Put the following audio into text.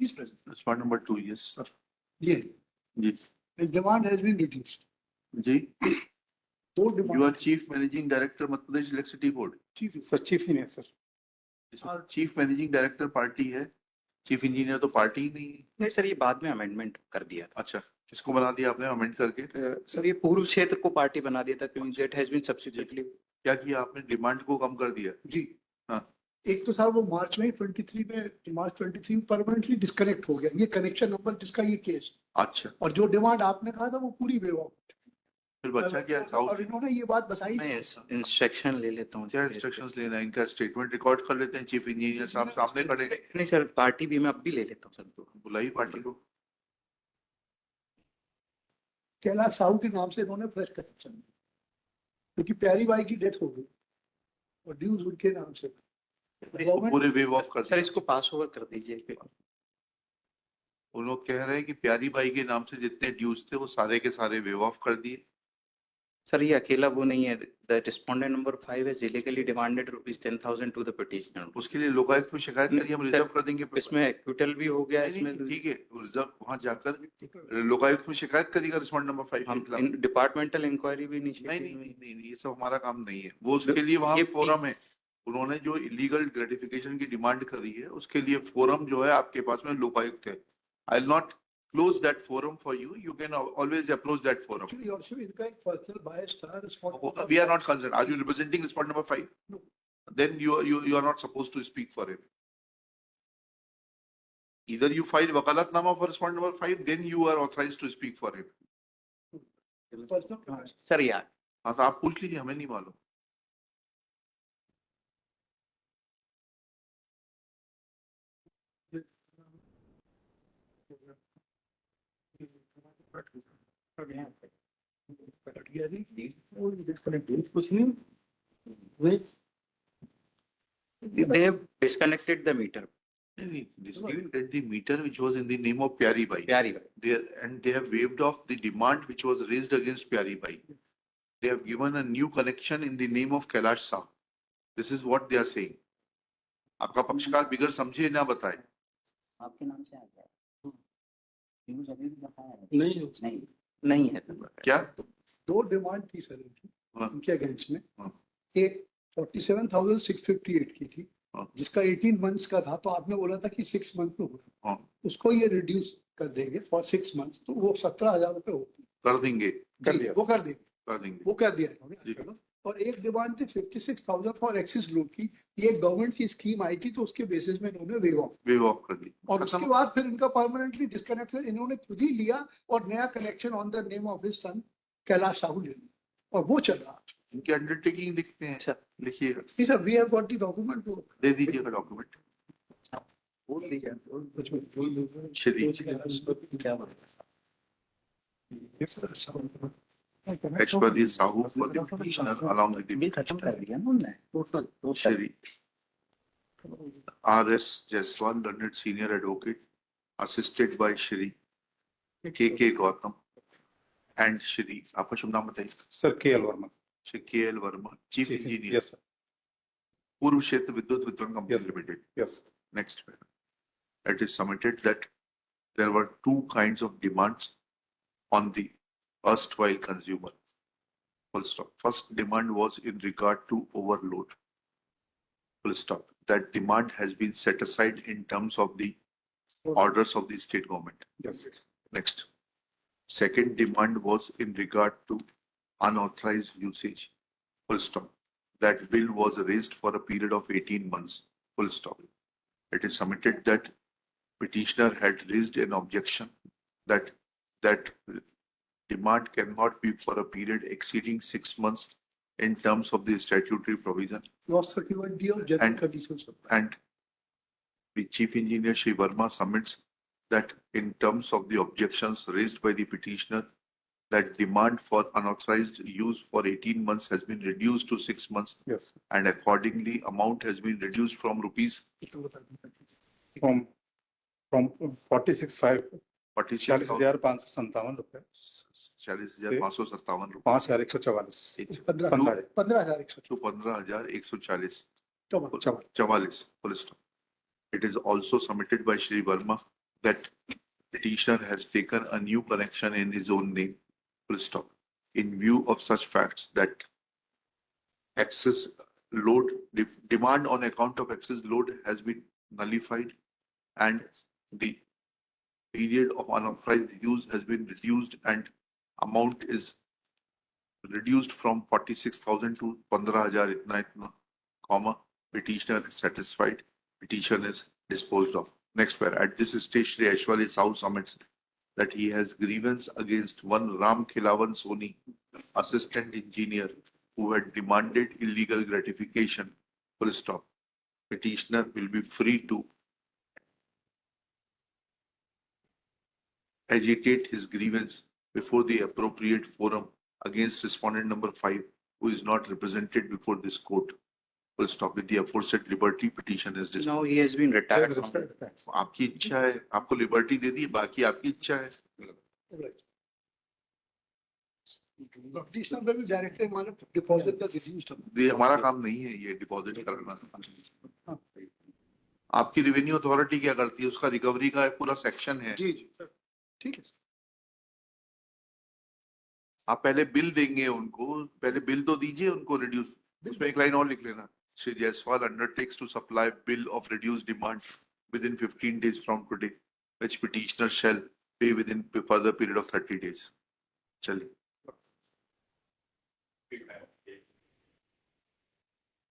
He's present. Respond number 2, yes, sir. Yeah. Ji. The demand has been reduced. Ji. So You are demand. Chief Managing Director, Madhya Pradesh Electricity Board. Chief. Sir chief ही नहीं है sir. Chief managing director party है, chief engineer तो party ही नहीं है. नहीं sir, ये बाद में अमेंडमेंट कर दिया था. अच्छा, किसको बना दिया आपने अमेंड करके? सर ये पूर्व क्षेत्र को पार्टी बना दिया था क्योंकि दैट हैज बीन सब्सिक्वेंटली. क्या किया आपने? डिमांड को कम कर दिया. जी. हाँ. एक तो साहब वो मार्च 23 में परमानेंटली डिस्कनेक्ट हो गया, ये कनेक्शन नंबर जिसका ये केस. अच्छा, और जो डिमांड आपने कहा था वो पूरी बेवा. फिर बच्चा क्या और साउथ इन्होंने ये बात बताई. मैं इंस्ट्रक्शन ले लेता हूँ. क्या इंस्ट्रक्शंस लेना है? इनका स्टेटमेंट रिकॉर्ड कर लेते हैं, चीफ इंजीनियर साहब सामने खड़े. नहीं सर, पार्टी भी मैं अब भी ले लेता हूँ सर. बुलाई पार्टी को. कैलाश साहू के नाम से इन्होंने फ्रेश कनेक्शन, क्योंकि प्यारी बाई की डेथ हो गई और ड्यूज उनके नाम से. इसको पूरे वेव ऑफ कर. सर इसको पास ओवर कर दीजिए. वो लोग कह रहे हैं कि प्यारी बाई के नाम से जितने ड्यूज थे वो सारे के सारे वेव ऑफ कर दिए. सर ये अकेला वो नहीं है. द रिस्पोंडेंट नंबर 5 है illegally demanded ₹10,000 to the petitioner. उसके लिए लोकायुक्त में शिकायत करिए, हम सर, रिजर्व कर देंगे. इसमें एक्विटल भी हो गया. नहीं, इसमें नहीं, ठीक है, रिजर्व वहां जाकर लोकायुक्त में शिकायत करिएगा रिस्पोंडेंट नंबर 5 हम के खिलाफ. डिपार्टमेंट इंक्वायरी भी नहीं, नहीं. नहीं, नहीं, नहीं, ये सब हमारा काम नहीं है. वो उसके लिए वहाँ ये फोरम है. उन्होंने जो इलीगल ग्रेटिफिकेशन की डिमांड करी है उसके लिए फोरम जो है आपके पास में लोकायुक्त है. I will not close that forum for you. You can always approach that forum. Actually, also इनका एक पर्सनल बायस था. We are not concerned. Are you representing respondent number 5? No. Then you are not supposed to speak for him. Either you file wakalatnama for respondent number 5, then you are authorized to speak for him. Personal. Sir यार हाँ, तो आप पूछ लीजिए, हमें नहीं मालूम. they have disconnected the meter. Disconnected the meter which was in the name of Pyari Bai. प्यारी भाई. And they have waived off the demand which was raised against Pyari Bai. They have given a new connection in the name of Kailash Sahu. This is what they are saying. आपका पक्षकार बिगर समझे ना बताए. आपके नाम से आ गया. News अभी भी बताया है. नहीं नहीं है. क्या? दो डिमांड थी सर इनकी, हाँ. इनके अगेंस्ट में. हाँ. एक 47,658 की थी, हाँ. जिसका 18 मंथ्स का था, तो आपने बोला था कि 6 मंथ में होगा. हाँ. उसको ये रिड्यूस कर देंगे फॉर 6 मंथ्स, तो वो 17,000 रुपए होती. कर देंगे. वो कर देंगे. कर देंगे. वो कर दिया इन्होंने. और एक डिमांड थी 56,000 फॉर एक्सिस लोन की. ये गवर्नमेंट की स्कीम आई थी, तो उसके बेसिस में इन्होंने वेव ऑफ कर दी. और उसके बाद फिर इनका परमानेंटली डिस्कनेक्ट इन्होंने खुद ही लिया और नया connection on the name of his son Kailash Sahu ले लिया और वो चल रहा. इनके अंडरटेकिंग लिखते हैं. अच्छा. लिखिएगा. नहीं sir, we have got the document. दे दीजिएगा डॉक्यूमेंट. बोल दीजिए. श्री क्या बोल Ashwadi Sahu for the petitioner along with the खत्म कर दिया ना उन्होंने. Total Shri R.S. Jaiswal, learned senior advocate, assisted by Shri K.K. Gautam and Shri, आपका शुभ नाम बताइए. Sir KL Verma. Shri K.L. Verma, Chief Engineer, Yes sir. Purv Kshetra Vidyut Vitran Company Yes. Limited. Yes. Next, it is submitted that there were two kinds of demands on the erstwhile consumer. Full stop. First demand was in regard to overload. Full stop. That demand has been set aside in terms of the orders of the state government. Yes. Next. Second demand was in regard to unauthorized usage. Full stop. That bill was raised for a period of 18 months. Full stop. It is submitted that petitioner had raised an objection that demand cannot be for a period exceeding 6 months in terms of the statutory provision. Clause 31D of general And- conditions. And the chief engineer Shri Verma submits that in terms of the objections raised by the petitioner, that demand for unauthorized use for 18 months has been reduced to 6 months, Yes. and accordingly amount has been reduced from rupees From 46,500 46,000 40,557 रुपए 40,557 रुपए 5,144. 15,140. to 15,140 चौवन. 44. Full stop. It is also submitted by Shri Verma that petitioner has taken a new connection in his own name, full stop. In view of such facts that excess load, demand on account of excess load has been nullified and the period of unauthorized use has been reduced and amount is reduced from 46,000 to 15,000 itna, comma, petitioner is satisfied, petition is disposed of. Next pair, at this stage, Shri Aishwarya Sahu submits that he has grievance against one Ram Khilawan Soni, assistant engineer, who had demanded illegal gratification, full stop. Petitioner will be free to agitate his grievance before the appropriate forum against respondent number 5, who is not represented before this court. Full stop. With the aforesaid liberty, petition is disposed. Now he has been retired from आपकी इच्छा है, आपको liberty दे दी, बाकी आपकी इच्छा है. petitioner will be directed मानो deposit का reduced amount. ये हमारा काम नहीं है ये डिपॉजिट करना. आपकी रेवेन्यू अथॉरिटी क्या करती है, उसका रिकवरी का एक पूरा सेक्शन है. जी जी सर ठीक है. आप पहले बिल देंगे उनको, पहले बिल तो दीजिए उनको रिड्यूस. उसमें एक लाइन और लिख लेना, Shri Jaiswal undertakes to supply bill of reduced demand within 15 days from today, which petitioner shall pay within further period of 30 days. चलिए.